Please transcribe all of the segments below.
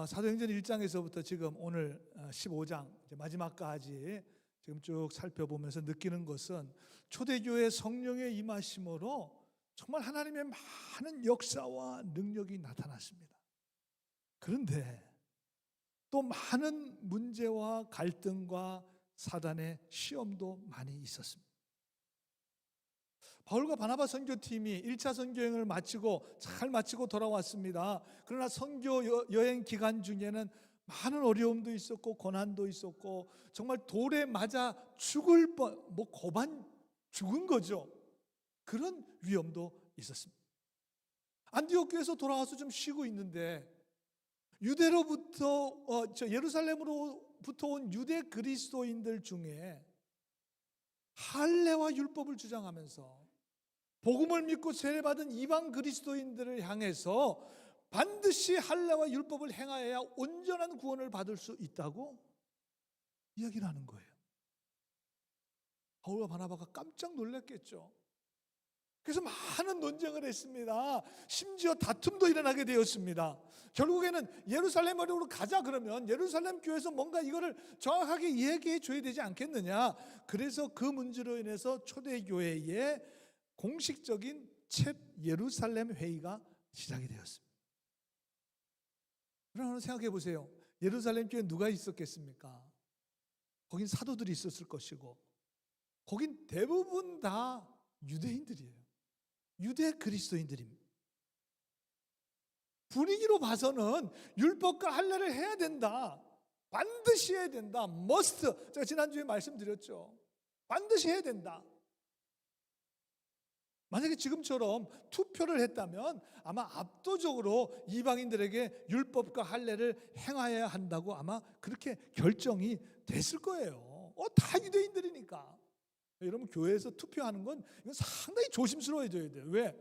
사도행전 1장에서부터 지금 오늘 15장 마지막까지 지금 쭉 살펴보면서 느끼는 것은 초대교회 성령의 임하심으로 정말 하나님의 많은 역사와 능력이 나타났습니다. 그런데 또 많은 문제와 갈등과 사단의 시험도 많이 있었습니다. 바울과 바나바 선교팀이 1차 선교여행을 잘 마치고 돌아왔습니다. 그러나 선교 여행 기간 중에는 많은 어려움도 있었고 고난도 있었고 정말 돌에 맞아 죽을 고반 죽은 거죠. 그런 위험도 있었습니다. 안디옥 교회에서 돌아와서 좀 쉬고 있는데 예루살렘으로부터 온 유대 그리스도인들 중에 할례와 율법을 주장하면서 복음을 믿고 세례받은 이방 그리스도인들을 향해서 반드시 할례와 율법을 행하여야 온전한 구원을 받을 수 있다고 이야기를 하는 거예요. 바울과 바나바가 깜짝 놀랐겠죠. 그래서 많은 논쟁을 했습니다. 심지어 다툼도 일어나게 되었습니다. 결국에는 예루살렘으로 가자 그러면 예루살렘 교회에서 뭔가 이거를 정확하게 이야기해 줘야 되지 않겠느냐. 그래서 그 문제로 인해서 초대교회의 공식적인 첫 예루살렘 회의가 시작이 되었습니다. 그러나 생각해 보세요. 예루살렘 교회에 누가 있었겠습니까? 거긴 사도들이 있었을 것이고 거긴 대부분 다 유대인들이에요. 유대 그리스도인들입니다. 분위기로 봐서는 율법과 할례를 해야 된다. 반드시 해야 된다. must. 제가 지난주에 말씀드렸죠. 반드시 해야 된다. 만약에 지금처럼 투표를 했다면 아마 압도적으로 이방인들에게 율법과 할례를 행하여야 한다고 아마 그렇게 결정이 됐을 거예요. 다 유대인들이니까. 여러분 교회에서 투표하는 건 이건 상당히 조심스러워져야 돼요. 왜?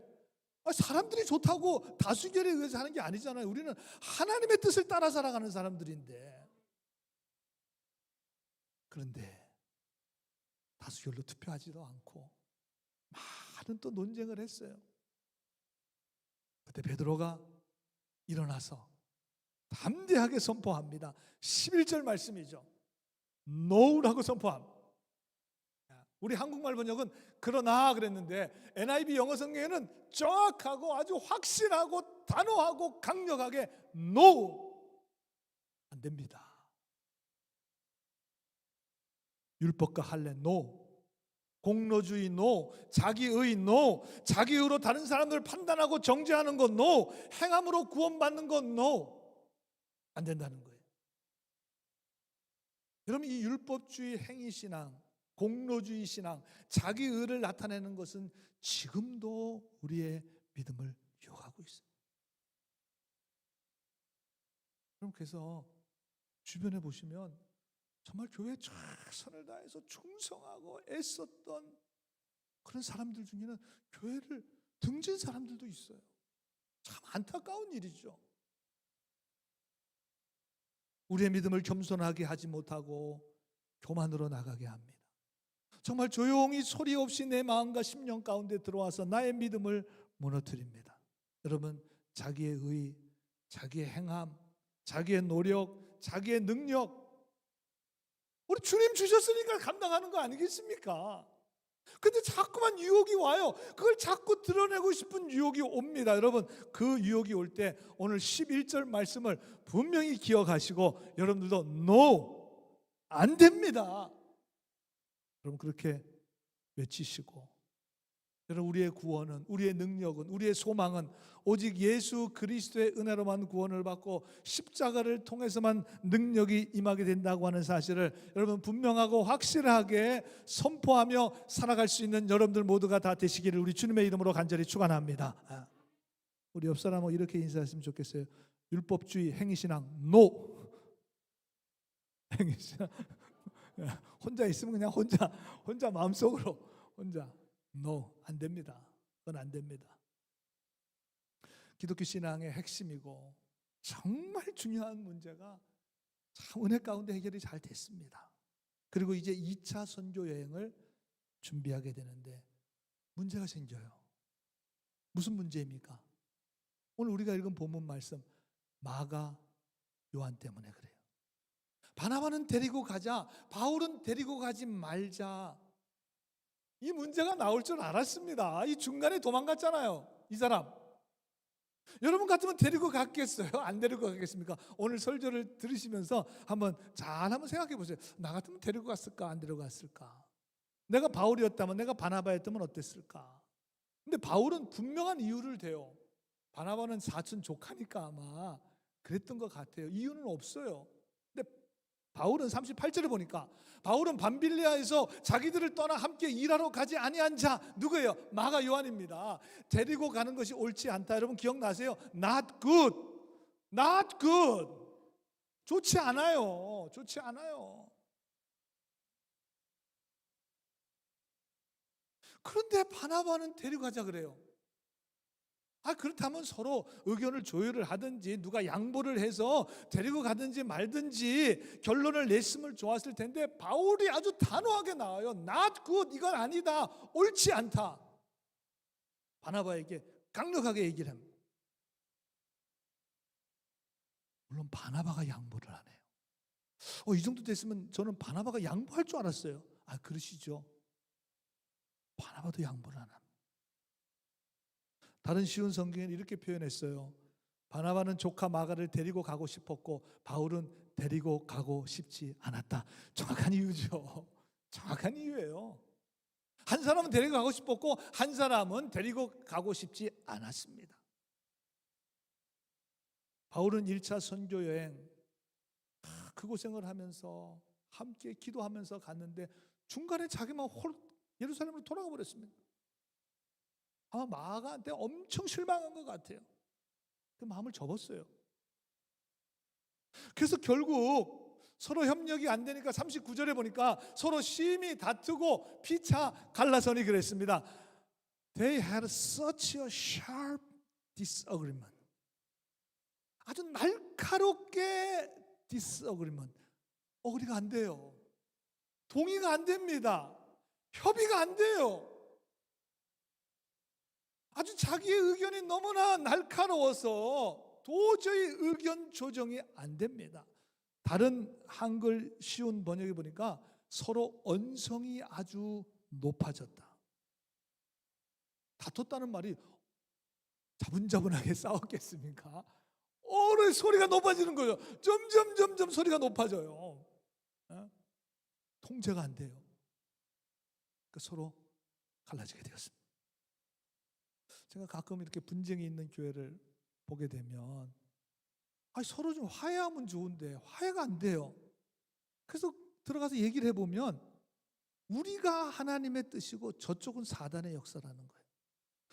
사람들이 좋다고 다수결에 의해서 하는 게 아니잖아요. 우리는 하나님의 뜻을 따라 살아가는 사람들인데. 그런데 다수결로 투표하지도 않고 많은 또 논쟁을 했어요. 그때 베드로가 일어나서 담대하게 선포합니다. 11절 말씀이죠. NO라고 선포합니다. 우리 한국말 번역은 그러나 그랬는데 NIV 영어 성경에는 정확하고 아주 확실하고 단호하고 강력하게 NO. 안 됩니다. 율법과 할례 NO. 공로주의 NO. 자기의 NO. 자기의로 다른 사람들을 판단하고 정죄하는 것 NO. 행함으로 구원받는 것 NO. 안 된다는 거예요. 여러분 이 율법주의 행위신앙, 공로주의 신앙, 자기의를 나타내는 것은 지금도 우리의 믿음을 유혹하고 있어요. 그럼 그래서 주변에 보시면 정말 교회에 최선을 다해서 충성하고 애썼던 그런 사람들 중에는 교회를 등진 사람들도 있어요. 참 안타까운 일이죠. 우리의 믿음을 겸손하게 하지 못하고 교만으로 나가게 합니다. 정말 조용히 소리 없이 내 마음과 심령 가운데 들어와서 나의 믿음을 무너뜨립니다. 여러분 자기의 의, 자기의 행함, 자기의 노력, 자기의 능력 우리 주님 주셨으니까 감당하는 거 아니겠습니까? 근데 자꾸만 유혹이 와요. 그걸 자꾸 드러내고 싶은 유혹이 옵니다. 여러분 그 유혹이 올 때 오늘 11절 말씀을 분명히 기억하시고 여러분들도 NO 안 됩니다. 여러분 그렇게 외치시고 여러분 우리의 구원은 우리의 능력은 우리의 소망은 오직 예수 그리스도의 은혜로만 구원을 받고 십자가를 통해서만 능력이 임하게 된다고 하는 사실을 여러분 분명하고 확실하게 선포하며 살아갈 수 있는 여러분들 모두가 다 되시기를 우리 주님의 이름으로 간절히 축원합니다. 우리 옆 사람하고 이렇게 인사했으면 좋겠어요. 율법주의 행위신앙 NO. 행위신앙 혼자 있으면 그냥 혼자 마음속으로 혼자 NO. 안 됩니다. 그건 안 됩니다. 기독교 신앙의 핵심이고 정말 중요한 문제가 참 은혜 가운데 해결이 잘 됐습니다. 그리고 이제 2차 선교 여행을 준비하게 되는데 문제가 생겨요. 무슨 문제입니까? 오늘 우리가 읽은 본문 말씀 마가 요한 때문에 그래요. 바나바는 데리고 가자, 바울은 데리고 가지 말자. 이 문제가 나올 줄 알았습니다. 이 중간에 도망갔잖아요, 이 사람. 여러분 같으면 데리고 갔겠어요? 안 데리고 가겠습니까? 오늘 설교를 들으시면서 한번 생각해 보세요. 나 같으면 데리고 갔을까, 안 데리고 갔을까? 내가 바울이었다면, 내가 바나바였다면 어땠을까? 근데 바울은 분명한 이유를 대요. 바나바는 사촌 조카니까 아마 그랬던 것 같아요. 이유는 없어요. 근데 바울은 38절을 보니까 바울은 밤빌리아에서 자기들을 떠나 함께 일하러 가지 아니한 자, 누구예요? 마가 요한입니다. 데리고 가는 것이 옳지 않다. 여러분 기억나세요? Not good. Not good. 좋지 않아요. 좋지 않아요. 그런데 바나바는 데려가자 그래요. 그렇다면 서로 의견을 조율을 하든지 누가 양보를 해서 데리고 가든지 말든지 결론을 냈으면 좋았을 텐데 바울이 아주 단호하게 나와요. Not good. 이건 아니다. 옳지 않다. 바나바에게 강력하게 얘기를 합니다. 물론 바나바가 양보를 안 해요. 이 정도 됐으면 저는 바나바가 양보할 줄 알았어요. 그러시죠. 바나바도 양보를 안 합니다. 다른 쉬운 성경에는 이렇게 표현했어요. 바나바는 조카 마가를 데리고 가고 싶었고 바울은 데리고 가고 싶지 않았다. 정확한 이유죠. 정확한 이유예요. 한 사람은 데리고 가고 싶었고 한 사람은 데리고 가고 싶지 않았습니다. 바울은 1차 선교 여행 그 고생을 하면서 함께 기도하면서 갔는데 중간에 자기만 예루살렘으로 돌아가 버렸습니다. 아마 마가한테 엄청 실망한 것 같아요. 그 마음을 접었어요. 그래서 결국 서로 협력이 안 되니까 39절에 보니까 서로 심히 다투고 피차 갈라서니 그랬습니다. They had such a sharp disagreement. 아주 날카롭게 disagreement. 어그리가 안 돼요. 동의가 안 됩니다. 협의가 안 돼요. 아주 자기의 의견이 너무나 날카로워서 도저히 의견 조정이 안 됩니다. 다른 한글 쉬운 번역에 보니까 서로 언성이 아주 높아졌다. 다퉜다는 말이 자분자분하게 싸웠겠습니까? 소리가 높아지는 거예요. 점점 소리가 높아져요. 통제가 안 돼요. 서로 갈라지게 되었습니다. 제가 가끔 이렇게 분쟁이 있는 교회를 보게 되면 서로 좀 화해하면 좋은데 화해가 안 돼요. 그래서 들어가서 얘기를 해보면 우리가 하나님의 뜻이고 저쪽은 사단의 역사라는 거예요.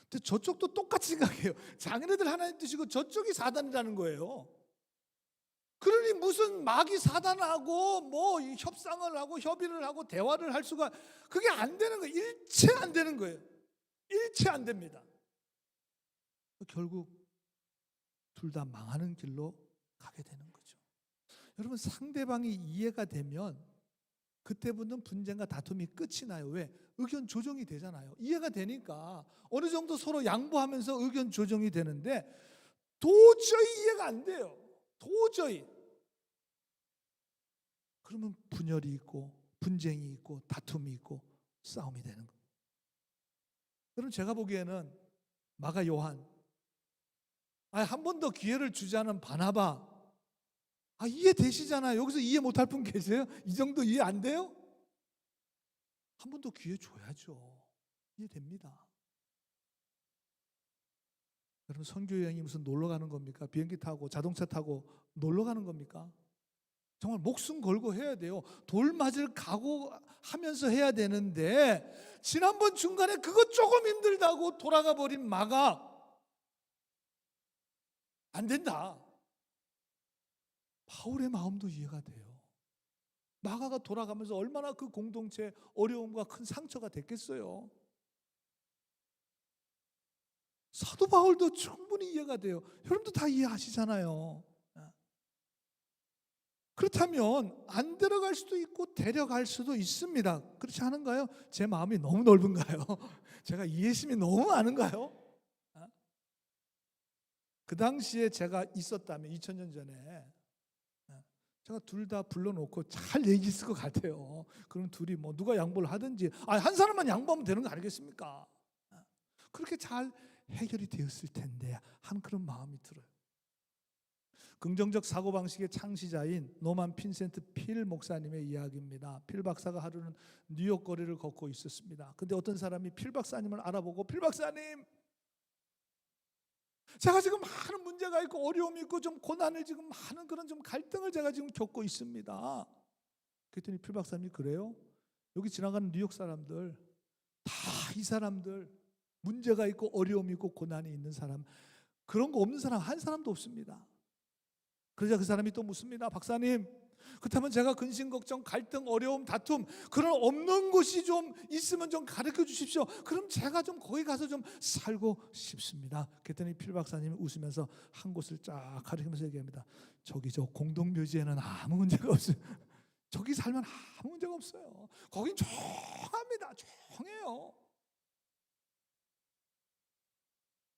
근데 저쪽도 똑같이 생각해요. 자기네들 하나님 뜻이고 저쪽이 사단이라는 거예요. 그러니 무슨 마귀 사단하고 뭐 협상을 하고 협의를 하고 대화를 할 수가 그게 안 되는 거예요. 일체 안 되는 거예요. 일체 안 됩니다. 결국 둘 다 망하는 길로 가게 되는 거죠. 여러분 상대방이 이해가 되면 그때부터는 분쟁과 다툼이 끝이 나요. 왜? 의견 조정이 되잖아요. 이해가 되니까 어느 정도 서로 양보하면서 의견 조정이 되는데 도저히 이해가 안 돼요. 도저히. 그러면 분열이 있고 분쟁이 있고 다툼이 있고 싸움이 되는 거예요. 여러분 제가 보기에는 마가 요한 한 번 더 기회를 주자는 바나바 이해되시잖아요. 여기서 이해 못할 분 계세요? 이 정도 이해 안 돼요? 한 번 더 기회 줘야죠. 이해됩니다. 여러분 선교여행이 무슨 놀러 가는 겁니까? 비행기 타고 자동차 타고 놀러 가는 겁니까? 정말 목숨 걸고 해야 돼요. 돌 맞을 각오 하면서 해야 되는데 지난번 중간에 그거 조금 힘들다고 돌아가 버린 마가 안 된다. 바울의 마음도 이해가 돼요. 마가가 돌아가면서 얼마나 그 공동체의 어려움과 큰 상처가 됐겠어요. 사도 바울도 충분히 이해가 돼요. 여러분도 다 이해하시잖아요. 그렇다면 안 데려갈 수도 있고 데려갈 수도 있습니다. 그렇지 않은가요? 제 마음이 너무 넓은가요? 제가 이해심이 너무 많은가요? 그 당시에 제가 있었다면 2000년 전에 제가 둘 다 불러놓고 잘 얘기했을 것 같아요. 그럼 둘이 뭐 누가 양보를 하든지, 한 사람만 양보하면 되는 거 아니겠습니까? 그렇게 잘 해결이 되었을 텐데 하는 그런 마음이 들어요. 긍정적 사고방식의 창시자인 노만 핀센트 필 목사님의 이야기입니다. 필 박사가 하루는 뉴욕 거리를 걷고 있었습니다. 근데 어떤 사람이 필 박사님을 알아보고, 필 박사님, 제가 지금 많은 문제가 있고 어려움이 있고 좀 고난을 지금 많은 그런 좀 갈등을 제가 지금 겪고 있습니다. 그랬더니 필 박사님이, 그래요? 여기 지나가는 뉴욕 사람들 다 이 사람들 문제가 있고 어려움이 있고 고난이 있는 사람, 그런 거 없는 사람 한 사람도 없습니다. 그러자 그 사람이 또 묻습니다. 박사님, 그렇다면 제가 근심, 걱정, 갈등, 어려움, 다툼, 그런 없는 곳이 좀 있으면 좀 가르쳐 주십시오. 그럼 제가 좀 거기 가서 좀 살고 싶습니다. 그랬더니 필 박사님이 웃으면서 한 곳을 쫙 가리키면서 얘기합니다. 저기 저 공동묘지에는 아무 문제가 없어요. 저기 살면 아무 문제가 없어요. 거긴 조용합니다. 조용해요.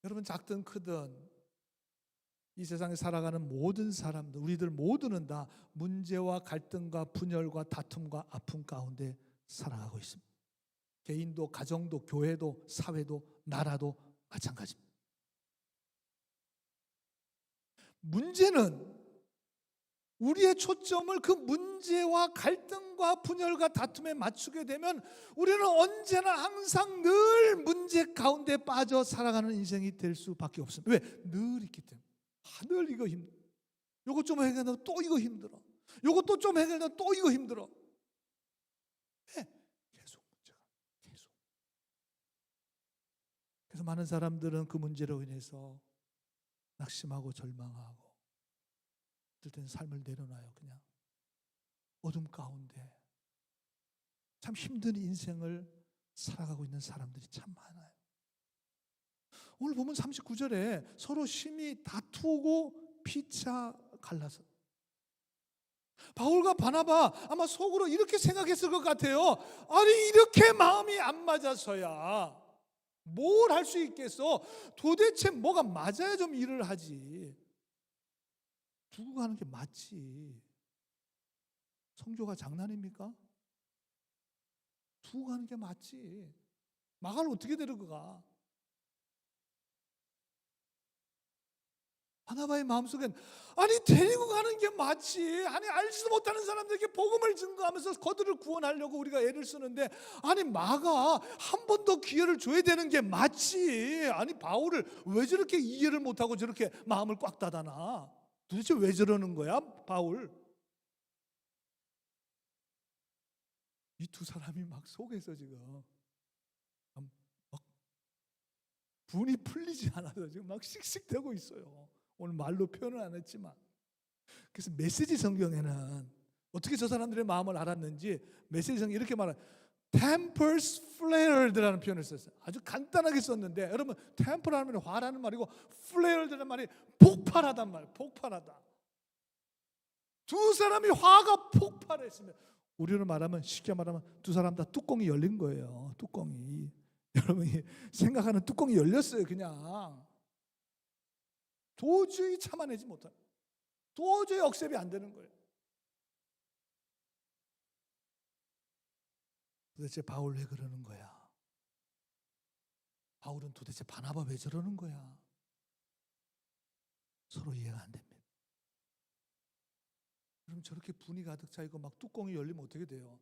여러분, 작든 크든 이 세상에 살아가는 모든 사람들, 우리들 모두는 다 문제와 갈등과 분열과 다툼과 아픔 가운데 살아가고 있습니다. 개인도, 가정도, 교회도, 사회도, 나라도 마찬가지입니다. 문제는 우리의 초점을 그 문제와 갈등과 분열과 다툼에 맞추게 되면 우리는 언제나 항상 늘 문제 가운데 빠져 살아가는 인생이 될 수밖에 없습니다. 왜? 늘 있기 때문에. 늘 이거 힘들어. 요거 좀 해결하면 또 이거 힘들어. 요거 또 좀 해결하면 또 이거 힘들어. 왜? 계속 문제가 계속. 그래서 많은 사람들은 그 문제로 인해서 낙심하고 절망하고, 어떨 때는 삶을 내려놔요. 그냥 어둠 가운데 참 힘든 인생을 살아가고 있는 사람들이 참 많아요. 오늘 보면 39절에 서로 심히 다투고 피차 갈라서, 바울과 바나바 아마 속으로 이렇게 생각했을 것 같아요. 아니, 이렇게 마음이 안 맞아서야 뭘 할 수 있겠어? 도대체 뭐가 맞아야 좀 일을 하지. 두고 가는 게 맞지. 성교가 장난입니까? 두고 가는 게 맞지. 마갈 어떻게 데려가? 바나바의 마음속엔, 아니, 데리고 가는 게 맞지. 아니, 알지도 못하는 사람들에게 복음을 증거하면서 그들을 구원하려고 우리가 애를 쓰는데, 아니, 마가 한 번 더 기회를 줘야 되는 게 맞지. 아니, 바울을 왜 저렇게 이해를 못하고 저렇게 마음을 꽉 닫아놔? 도대체 왜 저러는 거야, 바울? 이 두 사람이 막 속에서 지금 막 분이 풀리지 않아서 지금 막 씩씩대고 있어요. 오늘 말로 표현을 안 했지만. 그래서 메시지 성경에는 어떻게 저 사람들의 마음을 알았는지 메시지 성경에 이렇게 말해요. tempers flared라는 표현을 썼어요. 아주 간단하게 썼는데, 여러분, temper라는 말이 화라는 말이고 flared라는 말이 폭발하단 말이에요. 폭발하다. 두 사람이 화가 폭발했으면, 우리로 말하면, 쉽게 말하면 두 사람 다 뚜껑이 열린 거예요. 뚜껑이. 여러분이 생각하는 뚜껑이 열렸어요. 그냥 도저히 참아내지 못하는, 도저히 억셉이 안 되는 거예요. 도대체 바울 왜 그러는 거야? 바울은 도대체 바나바 왜 저러는 거야? 서로 이해가 안 됩니다. 그럼 저렇게 분이 가득 차 있고 막 뚜껑이 열리면 어떻게 돼요?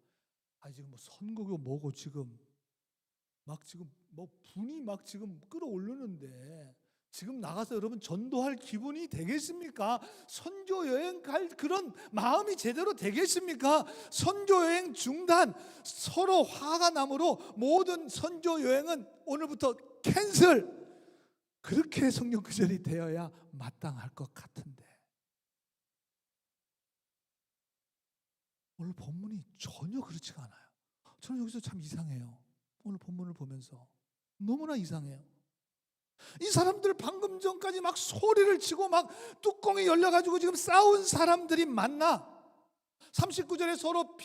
지금 뭐 선거고 뭐고 지금 막 지금 뭐 분이 막 지금 끌어오르는데, 지금 나가서 여러분 전도할 기분이 되겠습니까? 선교 여행 갈 그런 마음이 제대로 되겠습니까? 선교 여행 중단, 서로 화가 나므로 모든 선교 여행은 오늘부터 캔슬. 그렇게 성경 구절이 되어야 마땅할 것 같은데, 오늘 본문이 전혀 그렇지가 않아요. 저는 여기서 참 이상해요. 오늘 본문을 보면서 너무나 이상해요. 이 사람들 방금 전까지 막 소리를 치고 막 뚜껑이 열려가지고 지금 싸운 사람들이 맞나? 39절에 서로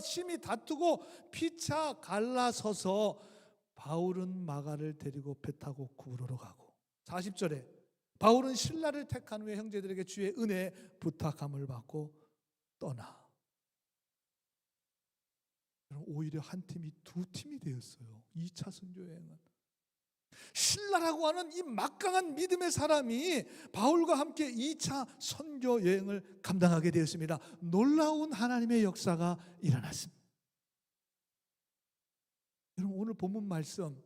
심히 다투고 피차 갈라서서 바울은 마가를 데리고 배 타고 구부로로 가고, 40절에 바울은 신라를 택한 후에 형제들에게 주의 은혜 부탁함을 받고 떠나. 오히려 한 팀이 두 팀이 되었어요. 2차 선교 여행은. 신라라고 하는 이 막강한 믿음의 사람이 바울과 함께 2차 선교 여행을 감당하게 되었습니다. 놀라운 하나님의 역사가 일어났습니다. 여러분, 오늘 본문 말씀,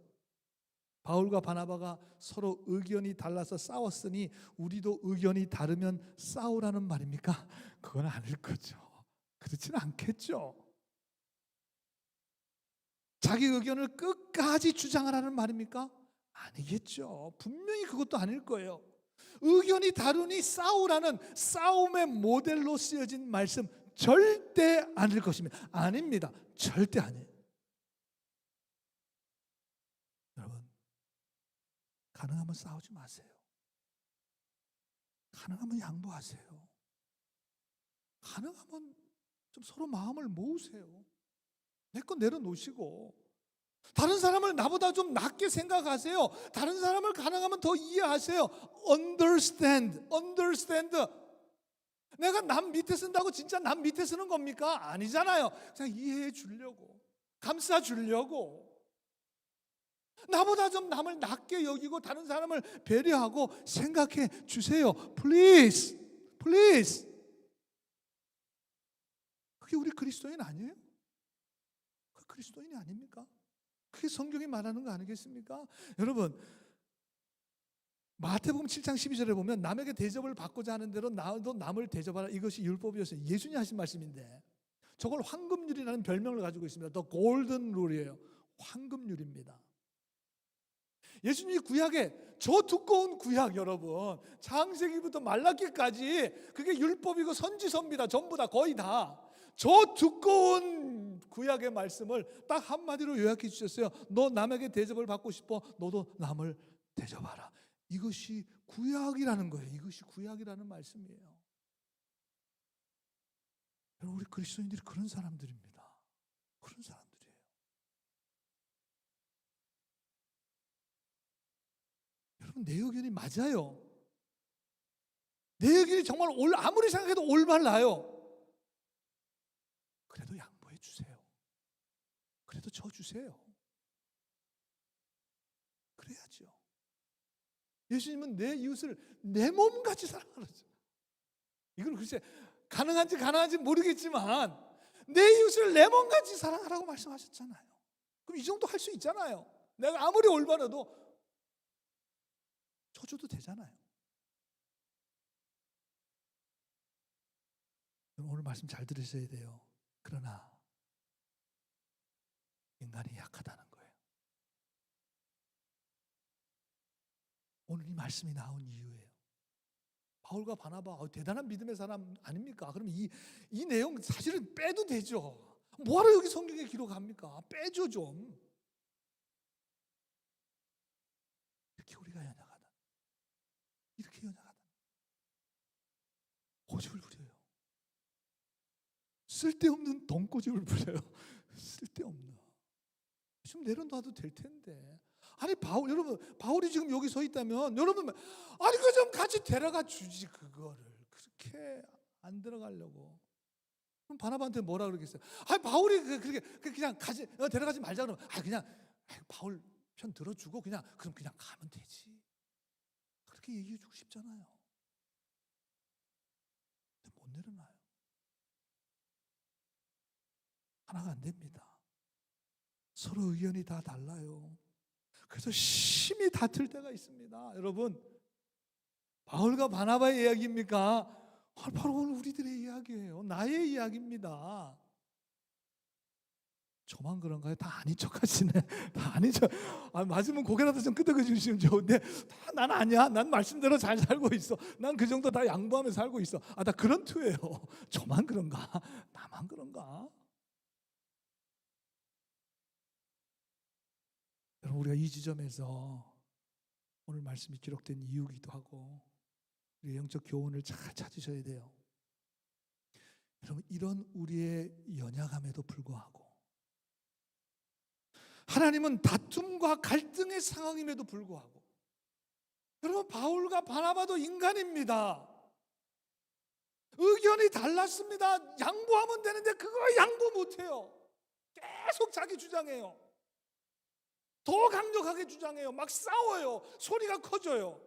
바울과 바나바가 서로 의견이 달라서 싸웠으니 우리도 의견이 다르면 싸우라는 말입니까? 그건 아닐 거죠. 그렇지는 않겠죠. 자기 의견을 끝까지 주장하라는 말입니까? 아니겠죠. 분명히 그것도 아닐 거예요. 의견이 다르니 싸우라는 싸움의 모델로 쓰여진 말씀 절대 아닐 것입니다. 아닙니다. 절대 아니에요. 여러분, 가능하면 싸우지 마세요. 가능하면 양보하세요. 가능하면 좀 서로 마음을 모으세요. 내 건 내려놓으시고, 다른 사람을 나보다 좀 낮게 생각하세요. 다른 사람을 가능하면 더 이해하세요. Understand. 내가 남 밑에 쓴다고 진짜 남 밑에 쓰는 겁니까? 아니잖아요. 그냥 이해해 주려고, 감싸 주려고, 나보다 좀 남을 낮게 여기고 다른 사람을 배려하고 생각해 주세요. Please. 그게 우리 그리스도인 아니에요? 그 그리스도인이 아닙니까? 그게 성경이 말하는 거 아니겠습니까? 여러분, 마태복음 7장 12절에 보면 남에게 대접을 받고자 하는 대로 나도 남을 대접하라, 이것이 율법이었어요. 예수님이 하신 말씀인데, 저걸 황금률이라는 별명을 가지고 있습니다. The Golden Rule이에요. 황금률입니다. 예수님이 구약에, 저 두꺼운 구약, 여러분, 창세기부터 말라기까지 그게 율법이고 선지서입니다. 전부 다, 거의 다. 저 두꺼운 구약의 말씀을 딱 한마디로 요약해 주셨어요. 너 남에게 대접을 받고 싶어? 너도 남을 대접하라. 이것이 구약이라는 거예요. 이것이 구약이라는 말씀이에요. 여러분, 우리 그리스도인들이 그런 사람들입니다. 그런 사람들이에요. 여러분, 내 의견이 맞아요. 내 의견이 정말 아무리 생각해도 올바라요. 그래도 양보해 주세요. 그래도 져 주세요. 그래야죠. 예수님은 내 이웃을 내 몸같이 사랑하라죠. 이건 글쎄 가능한지 모르겠지만 내 이웃을 내 몸같이 사랑하라고 말씀하셨잖아요. 그럼 이 정도 할 수 있잖아요. 내가 아무리 올바라도 쳐줘도 되잖아요. 오늘 말씀 잘 들으셔야 돼요. 그러나 인간이 약하다는 거예요. 오늘 이 말씀이 나온 이유예요. 바울과 바나바, 대단한 믿음의 사람 아닙니까? 그럼 이 내용 사실은 빼도 되죠. 뭐하러 여기 성경에 기록합니까? 빼죠 좀. 이렇게 우리가 연약하다. 이렇게 연약하다. 고집을 부려요. 쓸데없는 돈고집을 부려요. 쓸데없는. 좀 내려놔도 될 텐데. 아니, 여러분, 바울이 지금 여기 서 있다면 여러분, 아니 그 좀 같이 데려가 주지, 그거를 그렇게 안 들어가려고. 그럼 바나바한테 뭐라 그러겠어요? 아니, 바울이 그렇게 그냥 데려가지 말자 그러면, 그냥 바울 편 들어주고 그럼 그냥 가면 되지. 그렇게 얘기해주고 싶잖아요. 근데 못 내려놔요. 하나가 안 됩니다. 서로 의견이 다 달라요. 그래서 심히 다툴 때가 있습니다. 여러분, 바울과 바나바의 이야기입니까? 바로 오늘 우리들의 이야기예요. 나의 이야기입니다. 저만 그런가요? 다 아닌 척 하시네. 다 아닌 척. 맞으면 고개라도 좀 끄덕여 주시면 좋은데, 난 아니야. 난 말씀대로 잘 살고 있어. 난 그 정도 다 양보하며 살고 있어. 나 그런 투예요. 저만 그런가? 나만 그런가? 여러분, 우리가 이 지점에서 오늘 말씀이 기록된 이유기도 하고 우리 영적 교훈을 잘 찾으셔야 돼요. 여러분, 이런 우리의 연약함에도 불구하고 하나님은 다툼과 갈등의 상황임에도 불구하고, 여러분, 바울과 바나바도 인간입니다. 의견이 생각이 달랐습니다. 양보하면 되는데 그거 양보 못해요. 계속 자기 주장해요. 더 강력하게 주장해요. 막 싸워요. 소리가 커져요.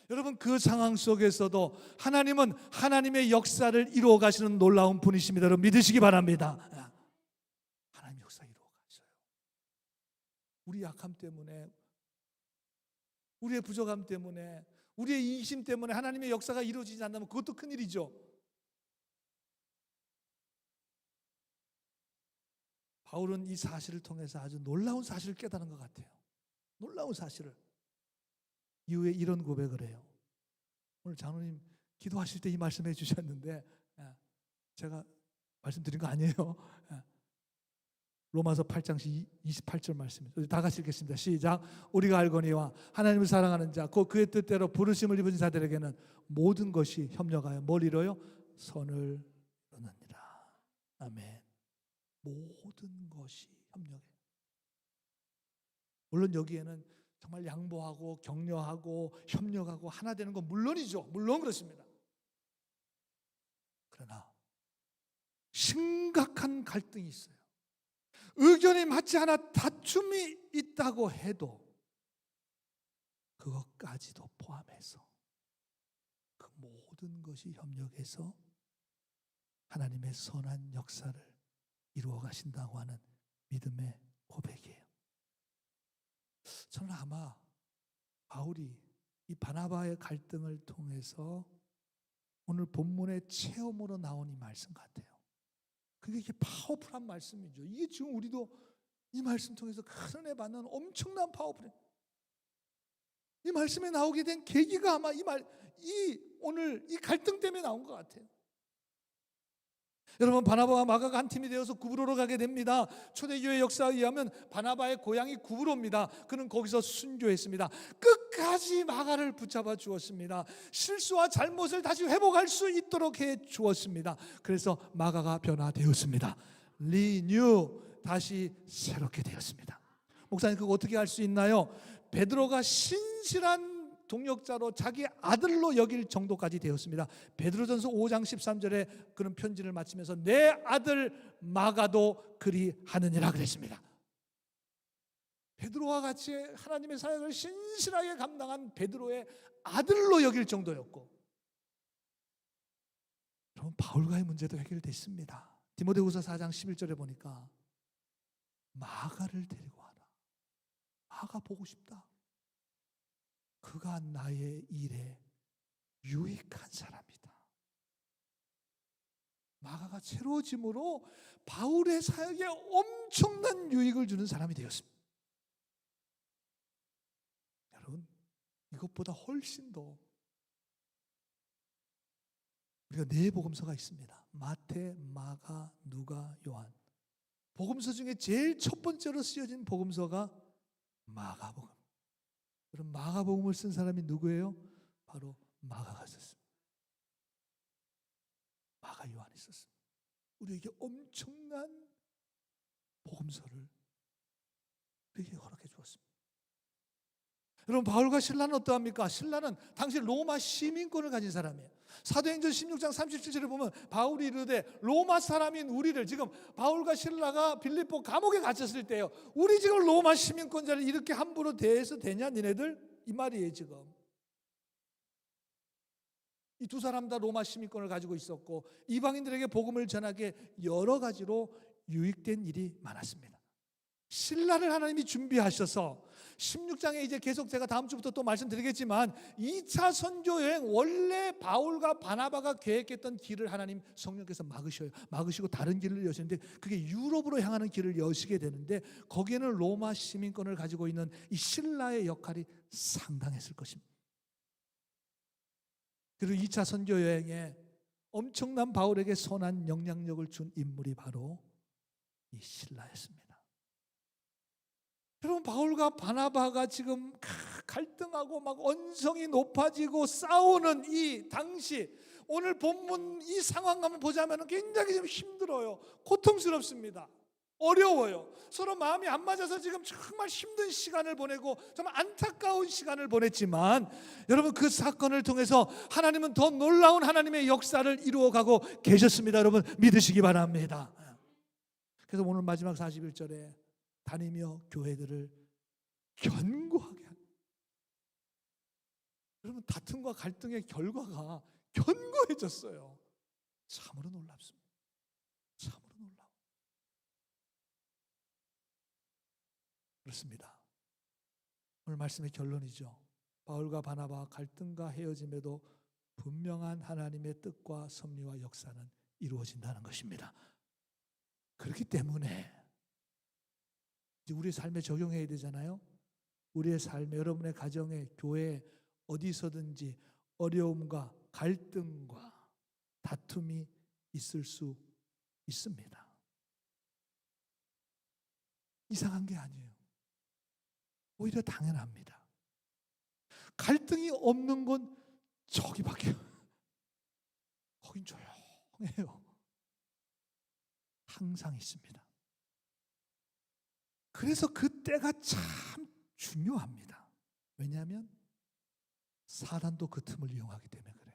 여러분, 그 상황 속에서도 하나님은 하나님의 역사를 이루어 가시는 놀라운 분이십니다. 여러분 믿으시기 바랍니다. 하나님 역사 이루어 가셔요. 우리 약함 때문에, 우리의 부족함 때문에, 우리의 이기심 때문에 하나님의 역사가 이루어지지 않다면 그것도 큰일이죠. 바울은 이 사실을 통해서 아주 놀라운 사실을 깨달은 것 같아요. 놀라운 사실을. 이후에 이런 고백을 해요. 오늘 장로님 기도하실 때 이 말씀해 주셨는데 제가 말씀드린 거 아니에요. 로마서 8장 28절 말씀입니다. 다 같이 읽겠습니다. 시작. 우리가 알거니와 하나님을 사랑하는 자 곧 그의 뜻대로 부르심을 입은 자들에게는 모든 것이 협력하여 뭘 이뤄요? 선을 이루느니라. 아멘. 모든 것이 협력해. 물론 여기에는 정말 양보하고 격려하고 협력하고 하나 되는 건 물론이죠. 물론 그렇습니다. 그러나 심각한 갈등이 있어요. 의견이 맞지 않아 다툼이 있다고 해도 그것까지도 포함해서 그 모든 것이 협력해서 하나님의 선한 역사를 이루어 가신다고 하는 믿음의 고백이에요. 저는 아마 바울이 이 바나바의 갈등을 통해서 오늘 본문의 체험으로 나온 이 말씀 같아요. 그게 이게 파워풀한 말씀이죠. 이게 지금 우리도 이 말씀 통해서 큰 은혜 받는 엄청난 파워풀한, 이 말씀에 나오게 된 계기가 아마 오늘 이 갈등 때문에 나온 것 같아요. 여러분, 바나바와 마가가 한 팀이 되어서 구브로로 가게 됩니다. 초대교회 역사에 의하면 바나바의 고향이 구브로입니다. 그는 거기서 순교했습니다. 끝까지 마가를 붙잡아 주었습니다. 실수와 잘못을 다시 회복할 수 있도록 해 주었습니다. 그래서 마가가 변화되었습니다. 리뉴, 다시 새롭게 되었습니다. 목사님, 그거 어떻게 할 수 있나요? 베드로가 신실한 동역자로 자기 아들로 여길 정도까지 되었습니다. 베드로전서 5장 13절에 그런 편지를 마치면서 내 아들 마가도 그리하느니라 그랬습니다. 베드로와 같이 하나님의 사역을 신실하게 감당한 베드로의 아들로 여길 정도였고, 여러분, 바울과의 문제도 해결됐습니다. 디모데후서 4장 11절에 보니까 마가를 데리고 와라. 마가 보고 싶다. 그가 나의 일에 유익한 사람이다. 마가가 새로워짐으로 바울의 사역에 엄청난 유익을 주는 사람이 되었습니다. 여러분, 이것보다 훨씬 더 우리가 네 복음서가 있습니다. 마태, 마가, 누가, 요한. 복음서 중에 제일 첫 번째로 쓰여진 복음서가 마가복음. 그럼 마가복음을 쓴 사람이 누구예요? 바로 마가가 썼습니다. 마가 요한이 썼습니다. 우리에게 엄청난 복음서를 우리에게 허락해 주었습니다. 여러분, 바울과 신라는 어떠합니까? 신라는 당시 로마 시민권을 가진 사람이에요. 사도행전 16장 37절에 보면 바울이 이르되 로마 사람인 우리를, 지금 바울과 신라가 빌립보 감옥에 갇혔을 때요, 우리 지금 로마 시민권자를 이렇게 함부로 대해서 되냐 니네들? 이 말이에요. 지금 이 두 사람 다 로마 시민권을 가지고 있었고 이방인들에게 복음을 전하게 여러 가지로 유익된 일이 많았습니다. 신라를 하나님이 준비하셔서 16장에 이제 계속 제가 다음 주부터 또 말씀드리겠지만 2차 선교 여행, 원래 바울과 바나바가 계획했던 길을 하나님 성령께서 막으시고 다른 길을 여시는데, 그게 유럽으로 향하는 길을 여시게 되는데, 거기에는 로마 시민권을 가지고 있는 이 신라의 역할이 상당했을 것입니다. 그리고 2차 선교 여행에 엄청난 바울에게 선한 영향력을 준 인물이 바로 이 신라였습니다. 여러분, 바울과 바나바가 지금 갈등하고 막 언성이 높아지고 싸우는 이 당시, 오늘 본문 이 상황 한번 보자면 굉장히 좀 힘들어요. 고통스럽습니다. 어려워요. 서로 마음이 안 맞아서 지금 정말 힘든 시간을 보내고 정말 안타까운 시간을 보냈지만 여러분, 그 사건을 통해서 하나님은 더 놀라운 하나님의 역사를 이루어가고 계셨습니다. 여러분, 믿으시기 바랍니다. 그래서 오늘 마지막 41절에 다니며 교회들을 견고하게 하는, 여러분, 다툼과 갈등의 결과가 견고해졌어요. 참으로 놀랍습니다. 참으로 놀라워. 그렇습니다. 오늘 말씀의 결론이죠. 바울과 바나바와 갈등과 헤어짐에도 분명한 하나님의 뜻과 섭리와 역사는 이루어진다는 것입니다. 그렇기 때문에 이제 우리의 삶에 적용해야 되잖아요. 우리의 삶에, 여러분의 가정에, 교회에, 어디서든지 어려움과 갈등과 다툼이 있을 수 있습니다. 이상한 게 아니에요. 오히려 당연합니다. 갈등이 없는 건 저기밖에, 거긴 조용해요. 항상 있습니다. 그래서 그때가 참 중요합니다. 왜냐하면 사단도 그 틈을 이용하기 때문에 그래요.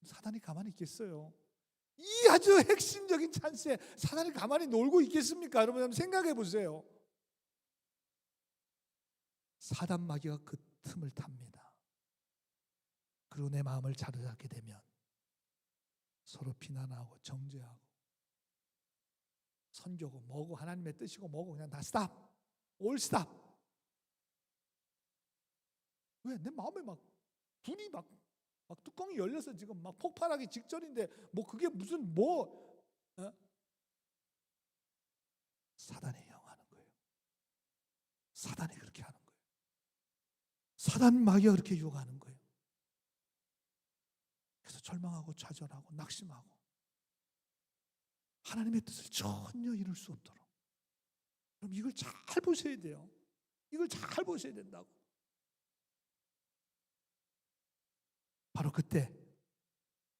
사단이 가만히 있겠어요? 이 아주 핵심적인 찬스에 사단이 가만히 놀고 있겠습니까? 여러분, 한번 생각해 보세요. 사단 마귀가 그 틈을 탑니다. 그리고 내 마음을 자르잡게 되면 서로 비난하고 정죄하고 선교고 뭐고 하나님의 뜻이고 뭐고 그냥 다 스탑, 올 스탑. 왜? 내 마음에 막 불이 막 뚜껑이 열려서 지금 막 폭발하기 직전인데 뭐 그게 무슨 사단이 행하는 거예요. 사단이 그렇게 하는 거예요. 사단 마귀가 그렇게 유혹하는 거예요. 그래서 절망하고 좌절하고 낙심하고 하나님의 뜻을 전혀 이룰 수 없도록. 그럼 이걸 잘 보셔야 돼요. 이걸 잘 보셔야 된다고. 바로 그때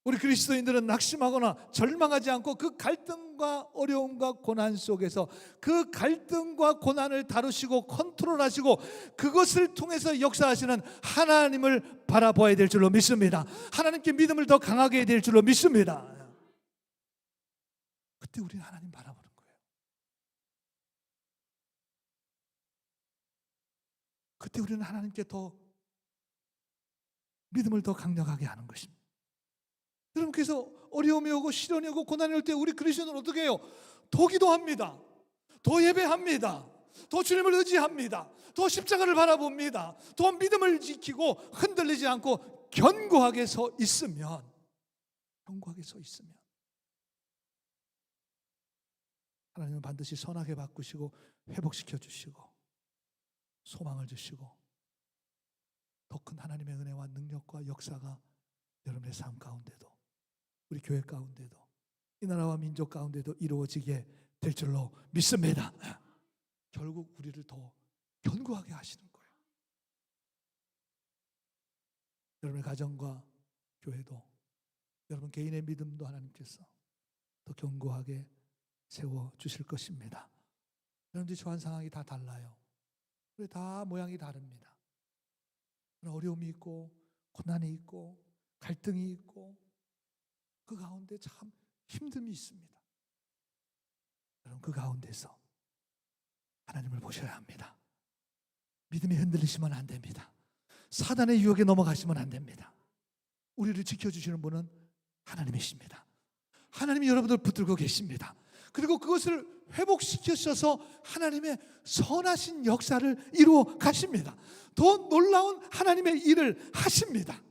우리 그리스도인들은 낙심하거나 절망하지 않고 그 갈등과 어려움과 고난 속에서 그 갈등과 고난을 다루시고 컨트롤하시고 그것을 통해서 역사하시는 하나님을 바라봐야 될 줄로 믿습니다. 하나님께 믿음을 더 강하게 해야 될 줄로 믿습니다. 그때 우리는 하나님 바라보는 거예요. 그때 우리는 하나님께 더 믿음을 더 강력하게 하는 것입니다. 여러분, 그래서 어려움이 오고 시련이 오고 고난이 올 때 우리 그리스도인은 어떻게 해요? 더 기도합니다. 더 예배합니다. 더 주님을 의지합니다. 더 십자가를 바라봅니다. 더 믿음을 지키고 흔들리지 않고 견고하게 서 있으면 하나님은 반드시 선하게 바꾸시고 회복시켜 주시고 소망을 주시고 더 큰 하나님의 은혜와 능력과 역사가 여러분의 삶 가운데도, 우리 교회 가운데도, 이 나라와 민족 가운데도 이루어지게 될 줄로 믿습니다. 결국 우리를 더 견고하게 하시는 거예요. 여러분의 가정과 교회도, 여러분 개인의 믿음도 하나님께서 더 견고하게 세워주실 것입니다. 여러분들이 처한 상황이 다 달라요. 우리 다 모양이 다릅니다. 어려움이 있고 고난이 있고 갈등이 있고 그 가운데 참 힘듦이 있습니다. 여러분, 그 가운데서 하나님을 보셔야 합니다. 믿음이 흔들리시면 안 됩니다. 사단의 유혹에 넘어가시면 안 됩니다. 우리를 지켜주시는 분은 하나님이십니다. 하나님이 여러분들 붙들고 계십니다. 그리고 그것을 회복시키셔서 하나님의 선하신 역사를 이루어 가십니다. 더 놀라운 하나님의 일을 하십니다.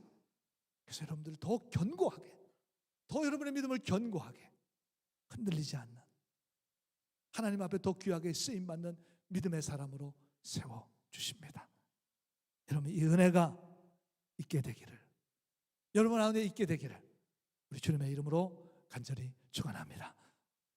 그래서 여러분들 더 견고하게, 더 여러분의 믿음을 견고하게, 흔들리지 않는, 하나님 앞에 더 귀하게 쓰임받는 믿음의 사람으로 세워주십니다. 여러분, 이 은혜가 있게 되기를, 여러분 가운데 있게 되기를 우리 주님의 이름으로 간절히 축원합니다.